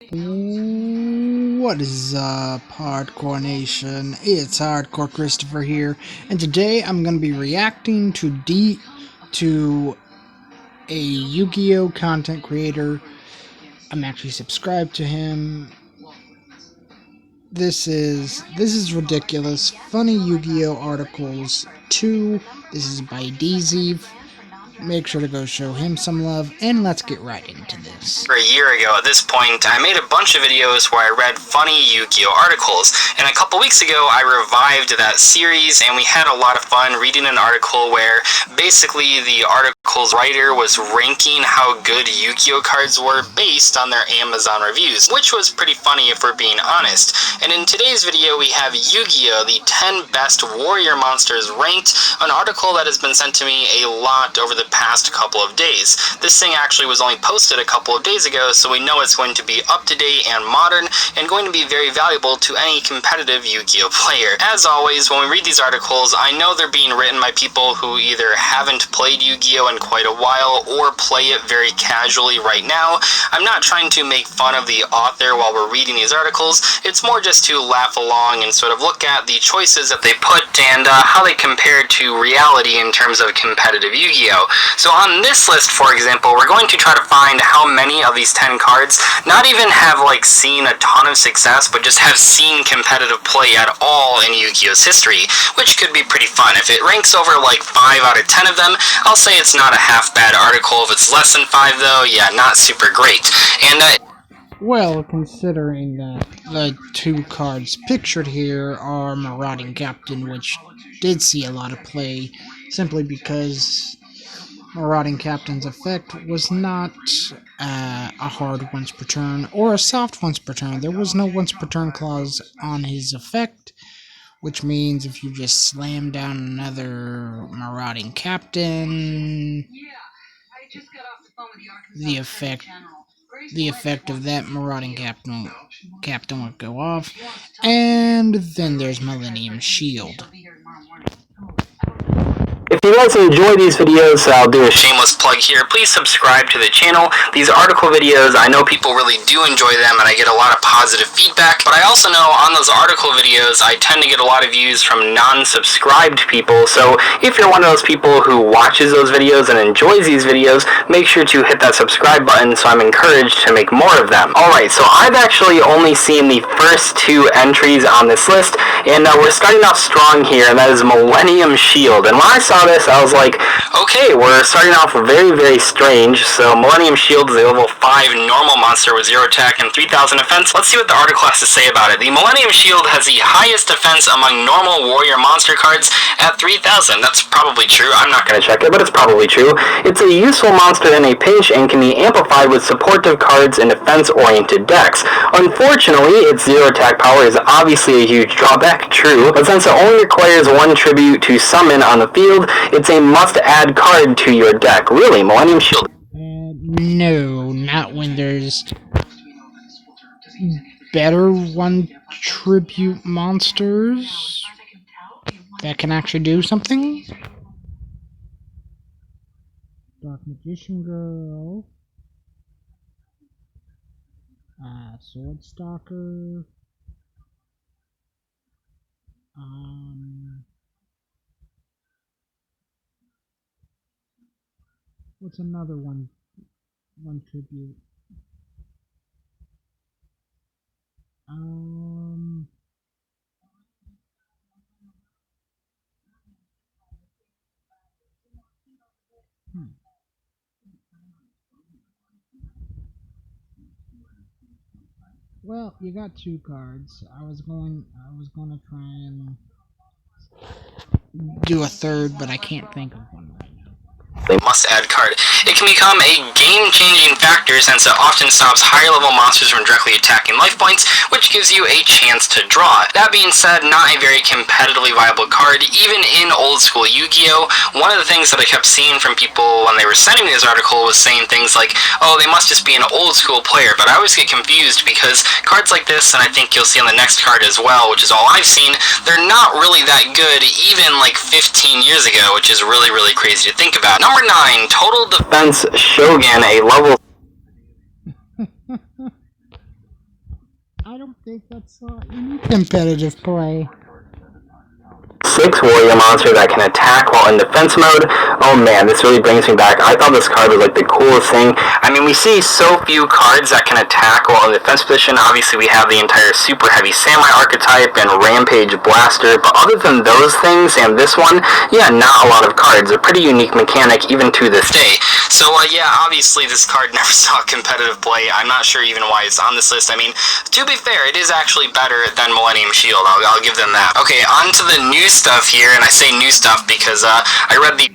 What is up, Hardcore Nation? It's Hardcore Christopher here, and today I'm going to be reacting to a Yu-Gi-Oh content creator. I'm actually subscribed to him. This is ridiculous. Funny Yu-Gi-Oh articles 2. This is by DZ. Make sure to go show him some love, and let's get right into this. A year ago at this point, I made a bunch of videos where I read funny Yu-Gi-Oh articles, and a couple weeks ago I revived that series, and we had a lot of fun reading an article where basically the article's writer was ranking how good Yu-Gi-Oh cards were based on their Amazon reviews, which was pretty funny if we're being honest. And in today's video we have Yu-Gi-Oh, the 10 best warrior monsters ranked, an article that has been sent to me a lot over the past couple of days. This thing actually was only posted a couple of days ago, so we know it's going to be up to date and modern and going to be very valuable to any competitive Yu-Gi-Oh player. As always, when we read these articles, I know they're being written by people who either haven't played Yu-Gi-Oh in quite a while or play it very casually right now. I'm not trying to make fun of the author while we're reading these articles. It's more just to laugh along and sort of look at the choices that they put and how they compare to reality in terms of competitive Yu-Gi-Oh. So on this list, for example, we're going to try to find how many of these 10 cards not even have seen a ton of success, but just have seen competitive play at all in Yu-Gi-Oh's history, which could be pretty fun. If it ranks over 5 out of 10 of them, I'll say it's not a half bad article. If it's less than 5 though, yeah, not super great. And well, considering that the 2 cards pictured here are Marauding Captain, which did see a lot of play, simply because Marauding Captain's effect was not a hard once per turn or a soft once per turn. There was no once per turn clause on his effect, which means if you just slam down another Marauding Captain, the effect of that Marauding Captain would go off. And then there's Millennium Shield. if you guys enjoy these videos, I'll do a shameless plug here. Please subscribe to the channel. These article videos, I know people really do enjoy them, and I get a lot of positive feedback, but I also know on those article videos, I tend to get a lot of views from non-subscribed people, so if you're one of those people who watches those videos and enjoys these videos, make sure to hit that subscribe button so I'm encouraged to make more of them. Alright, so I've actually only seen the first 2 entries on this list, and we're starting off strong here, and that is Millennium Shield. And when I saw this, I was like, okay, we're starting off very, very strange. So Millennium Shield is a level 5 normal monster with 0 attack and 3000 defense. Let's see what the article has to say about it. The Millennium Shield has the highest defense among normal warrior monster cards at 3000. That's probably true. I'm not going to check it, but it's probably true. It's a useful monster in a pinch and can be amplified with supportive cards in defense-oriented decks. Unfortunately, its 0 attack power is obviously a huge drawback, true, but since it only requires 1 tribute to summon on the field, it's a must-add card to your deck. Really, Millennium Shield? No, not when there's better 1 tribute monsters that can actually do something. Dark Magician Girl, Sword Stalker, what's another one tribute? Well, you got 2 cards. I was going to try and do a third, but I can't think of one right now. A must-add card. It can become a game-changing factor since it often stops higher-level monsters from directly attacking life points, which gives you a chance to draw. That being said, not a very competitively viable card, even in old-school Yu-Gi-Oh! One of the things that I kept seeing from people when they were sending me this article was saying things like, oh, they must just be an old-school player, but I always get confused because cards like this, and I think you'll see on the next card as well, which is all I've seen, they're not really that good even 15 years ago, which is really, really crazy to think about. Number 9, Total Defense Shogun, a level I don't think that's any competitive play. 6 warrior monster that can attack while in defense mode. Oh man, this really brings me back. I thought this card was like the coolest thing. I mean, we see so few cards that can attack while in defense position. Obviously, we have the entire super heavy samurai archetype and rampage blaster, but other than those things and this one, yeah, not a lot of cards. A pretty unique mechanic even to this day. So yeah, obviously this card never saw competitive play. I'm not sure even why it's on this list. I mean, to be fair, it is actually better than Millennium Shield. I'll give them that. Okay, on to the new stuff here, and I say new stuff because I read the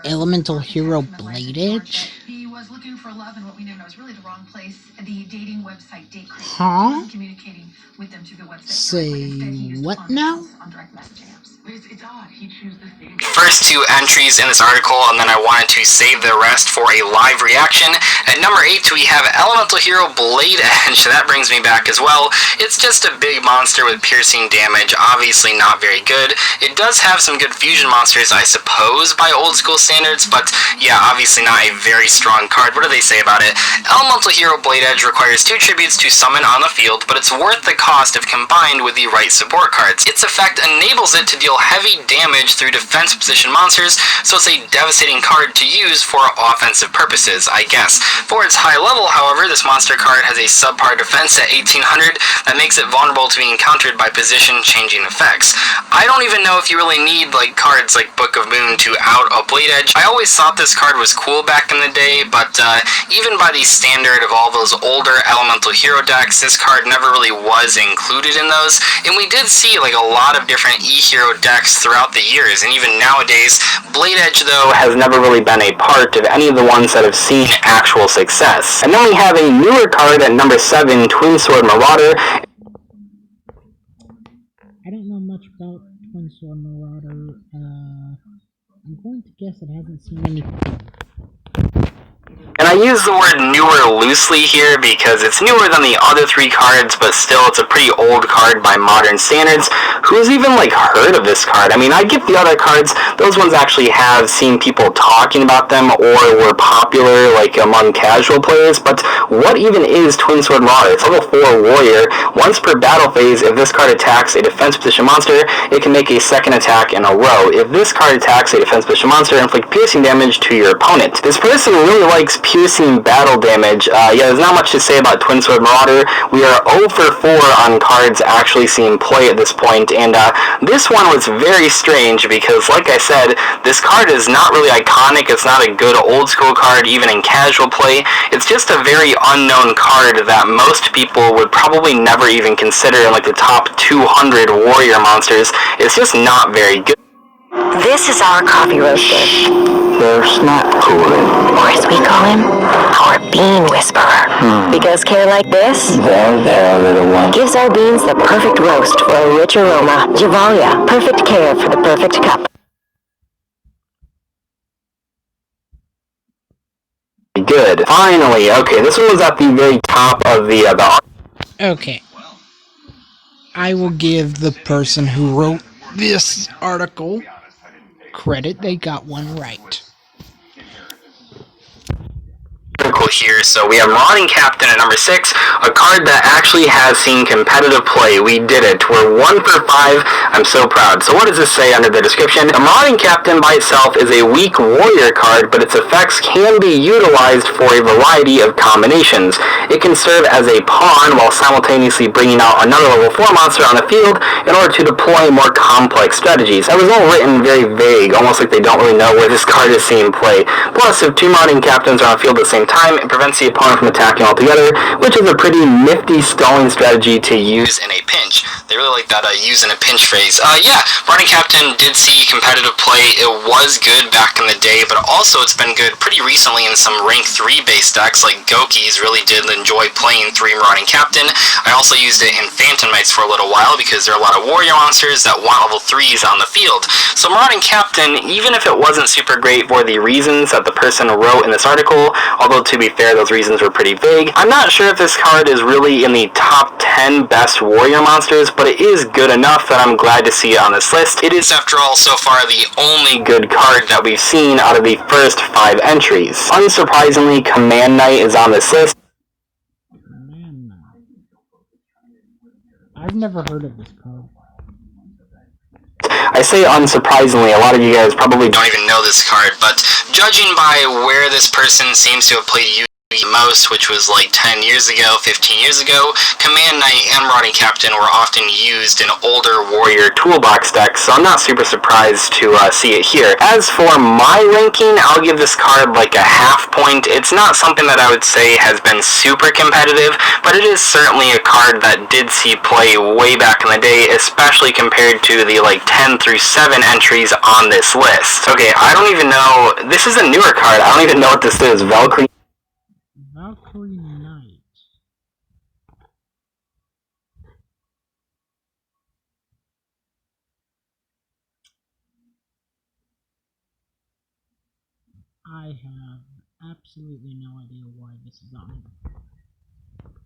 Elemental Hero Blade Edge? He was looking for love in what we know now is really the wrong place. The dating website Date Crate. Huh? Communicating with them through the website. Say what now? On direct messaging apps. It's odd. He chose this dating. first 2 entries in this article, and then I wanted to save the rest for a live reaction. At number 8, we have Elemental Hero Blade Edge. That brings me back as well. It's just a big monster with piercing damage, obviously not very good. It does have some good fusion monsters, I suppose, by old school standards, but yeah, obviously not a very strong card. What do they say about it? Elemental Hero Blade Edge requires 2 tributes to summon on the field, but it's worth the cost if combined with the right support cards. Its effect enables it to deal heavy damage through defense position monsters, so it's a devastating card to use for offensive purposes, I guess. For its high level, however, this monster card has a subpar defense at 1800 that makes it vulnerable to being countered by position-changing effects. I don't even know if you really need cards like Book of Moon to out a Blade Edge. I always thought this card was cool back in the day, but even by the standard of all those older Elemental Hero decks, this card never really was included in those, and we did see a lot of different E-Hero decks throughout the years, and even nowadays, Blade Edge, though, has never really been a part of any of the ones that have seen actual success. And then we have a newer card at number 7, Twin Sword Marauder. I don't know much about Twin Sword Marauder. I'm going to guess it hasn't seen anything. And I use the word newer loosely here because it's newer than the other 3 cards, but still it's a pretty old card by modern standards. Who's even heard of this card? I mean, I get the other cards, those ones actually have seen people talking about them or were popular among casual players, but what even is Twin Sword Marauder? It's level 4 warrior. Once per battle phase, if this card attacks a defense position monster, it can make a second attack in a row. If this card attacks a defense position monster, inflict piercing damage to your opponent. This person really likes piercing battle damage. Yeah, there's not much to say about Twin Sword Marauder. We are 0 for 4 on cards actually seeing play at this point, and this one was very strange because, like I said, this card is not really iconic. It's not a good old school card, even in casual play. It's just a very unknown card that most people would probably never even consider in the top 200 warrior monsters. It's just not very good. This is our coffee roaster. There's not cooling. Or as we call him, our bean whisperer. Because care like this There, little one. gives our beans the perfect roast for a rich aroma. Javalia, perfect care for the perfect cup. Good. Finally, okay, this one was at the very top of the Okay. I will give the person who wrote this article credit. They got one right. article here. So we have Marauding Captain at number 6, a card that actually has seen competitive play. We did it. We're 1 for 5. I'm so proud. So what does this say under the description? A Marauding Captain by itself is a weak warrior card, but its effects can be utilized for a variety of combinations. It can serve as a pawn while simultaneously bringing out another level 4 monster on the field in order to deploy more complex strategies. That was all written very vague, almost like they don't really know where this card is seeing play. Plus, if 2 Marauding Captains are on the field at the same time, it prevents the opponent from attacking altogether, which is a pretty nifty stalling strategy to use in a pinch. They really like that use in a pinch phrase. Yeah, Marauding Captain did see competitive play. It was good back in the day, but also it's been good pretty recently in some rank 3 based decks, like Goki's really did enjoy playing 3 Marauding Captain. I also used it in Phantom Knights for a little while because there are a lot of warrior monsters that want level 3s on the field. So Marauding Captain, even if it wasn't super great for the reasons that the person wrote in this article, although to be fair, those reasons were pretty vague, I'm not sure if this card is really in the top 10 best warrior monsters, but it is good enough that I'm glad to see it on this list. It is, after all, so far the only good card that we've seen out of the first 5 entries. Unsurprisingly, Command Knight is on this list. I've never heard of this card. I say unsurprisingly, a lot of you guys probably don't even know this card, but judging by where this person seems to have played Yu-Gi-Oh! Most, which was like 10 years ago, 15 years ago, Command Knight and Marauding Captain were often used in older Warrior toolbox decks, so I'm not super surprised to see it here. As for my ranking, I'll give this card like a half point. It's not something that I would say has been super competitive, but it is certainly a card that did see play way back in the day, especially compared to the like 10 through 7 entries on this list. Okay, I don't even know, this is a newer card, I don't even know what this is. Valkyrie Knight. I have absolutely no idea why this is on.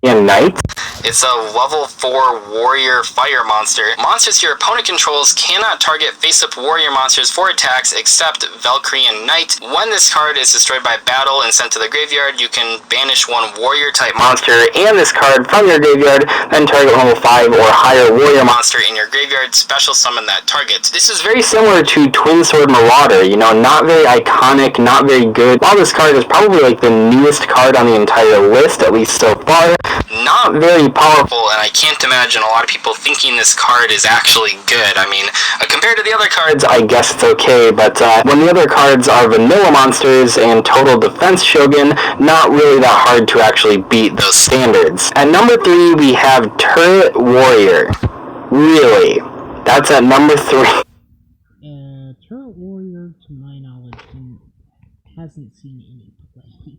Knight. It's a level 4 warrior fire monster. Monsters your opponent controls cannot target face-up warrior monsters for attacks except Valkyrian Knight. When this card is destroyed by battle and sent to the graveyard, you can banish one warrior type monster and this card from your graveyard, then target level 5 or higher warrior monster in your graveyard, special summon that target. This is very similar to Twin Sword Marauder, you know, not very iconic, not very good. While this card is probably like the newest card on the entire list, at least so far, not very powerful, and I can't imagine a lot of people thinking this card is actually good. I mean, compared to the other cards, I guess it's okay, but when the other cards are vanilla monsters and total defense shogun, not really that hard to actually beat those standards. At number 3, we have Turret Warrior. Really? That's at number 3. Turret Warrior, to my knowledge, hasn't seen any play.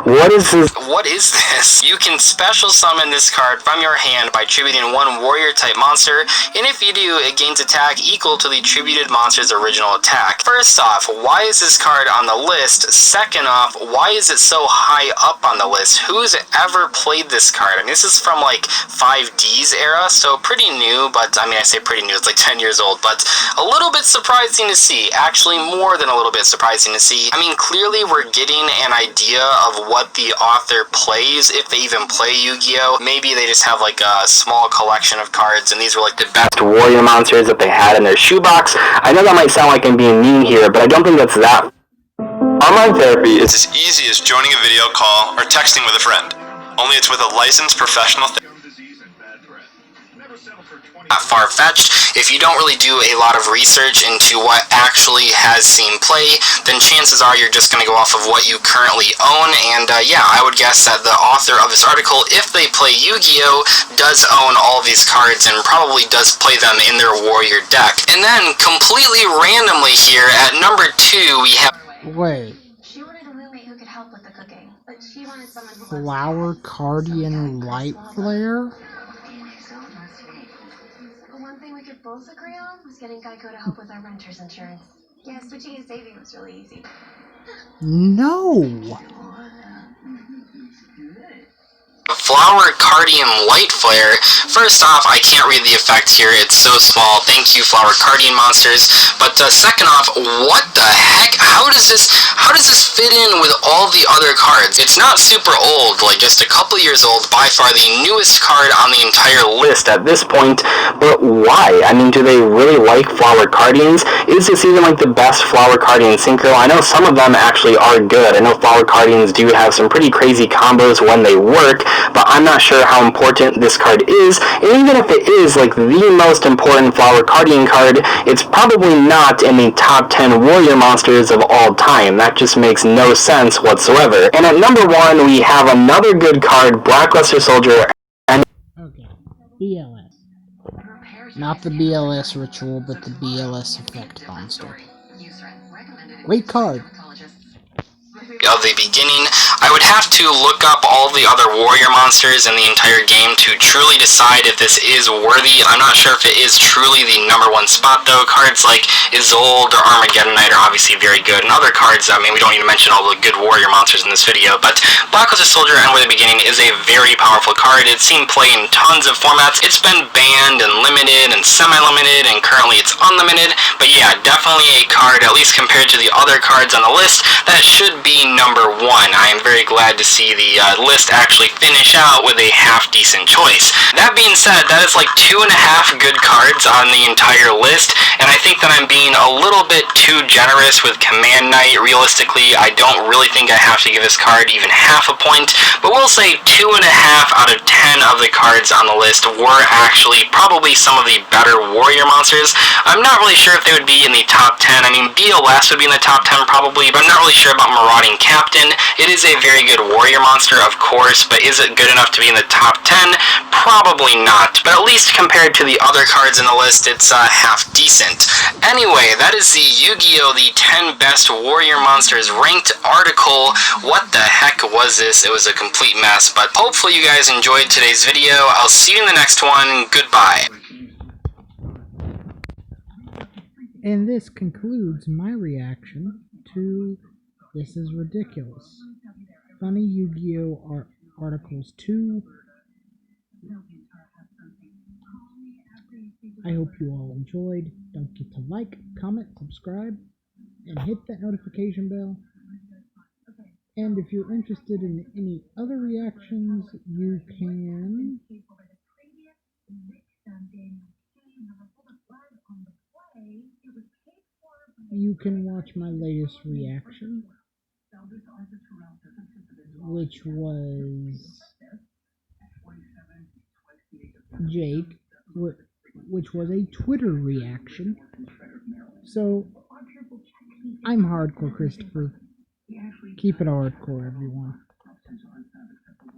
What is this? What is this? You can special summon this card from your hand by tributing one warrior type monster, and if you do, it gains attack equal to the tributed monster's original attack. First off, why is this card on the list? Second off, why is it so high up on the list? Who's ever played this card? I mean, this is from like 5D's era, so pretty new, but I mean, I say pretty new, it's like 10 years old, but a little bit surprising to see. Actually, more than a little bit surprising to see. I mean, clearly we're getting an idea of what the author plays, if they even play Yu-Gi-Oh! Maybe they just have like a small collection of cards, and these were like the best warrior monsters that they had in their shoebox. I know that might sound like I'm being mean here, but I don't think that's that. Online therapy is as easy as joining a video call or texting with a friend. Only it's with a licensed professional therapist. Far-fetched. If you don't really do a lot of research into what actually has seen play, then chances are you're just going to go off of what you currently own, and yeah, I would guess that the author of this article, if they play Yu-Gi-Oh!, does own all of these cards and probably does play them in their warrior deck. And then, completely randomly here, at number 2, we have... Wait. She wanted a roommate who could help with the cooking, but she wanted someone who Flower Cardian Light Flare? One thing we could both agree on was getting Geico to help with our renter's insurance. Yeah, switching and saving was really easy. No! Flower Cardium Light Flare. First off, I can't read the effect here, it's so small. Thank you, Flower Cardian monsters. But second off, what the heck? How does this fit in with all the other cards? It's not super old, like just a couple years old, by far the newest card on the entire list at this point, but why? I mean, do they really like Flower Cardians? Is this even like the best Flower Cardian synchro? I know some of them actually are good. I know Flower Cardians do have some pretty crazy combos when they work, but I'm not sure how important this card is, and even if it is like the most important Flower Cardian card, it's probably not in the top 10 warrior monsters of all time. That just makes no sense whatsoever. And at number 1, we have another good card, Blackluster Soldier. Okay, BLS. Not the BLS ritual, but the BLS effect monster. Great card. Of the beginning, I would have to look up all the other warrior monsters in the entire game to truly decide if this is worthy. I'm not sure if it is truly the number 1 spot though. Cards like Isolde or Armageddon Knight are obviously very good, and other cards, I mean, we don't need to mention all the good warrior monsters in this video, but Blackluster Soldier and Where the Beginning is a very powerful card. It's seen play in tons of formats. It's been banned and limited and semi-limited, and currently it's unlimited, but yeah, definitely a card, at least compared to the other cards on the list, that should be being number 1, I am very glad to see the list actually finish out with a half-decent choice. That being said, that is like 2.5 good cards on the entire list, and I think that I'm being a little bit too generous with Command Knight. Realistically, I don't really think I have to give this card even half a point, but we'll say 2.5 out of 10 of the cards on the list were actually probably some of the better warrior monsters. I'm not really sure if they would be in the top 10. I mean, BLS would be in the top 10 probably, but I'm not really sure about Marauding Captain. It is a very good warrior monster, of course, but is it good enough to be in the top 10? Probably not, but at least compared to the other cards in the list, it's half decent. Anyway, that is the Yu-Gi-Oh! The 10 Best Warrior Monsters ranked article. What the heck was this? It was a complete mess, but hopefully you guys enjoyed today's video. I'll see you in the next one. Goodbye. And this concludes my reaction to This Is Ridiculous. Funny Yu-Gi-Oh! Articles 2. I hope you all enjoyed. Don't forget to like, comment, subscribe, and hit that notification bell. And if you're interested in any other reactions, you can watch my latest reaction, which was Jake, which was a Twitter reaction. So, I'm Hardcore Christopher. Keep it hardcore, everyone.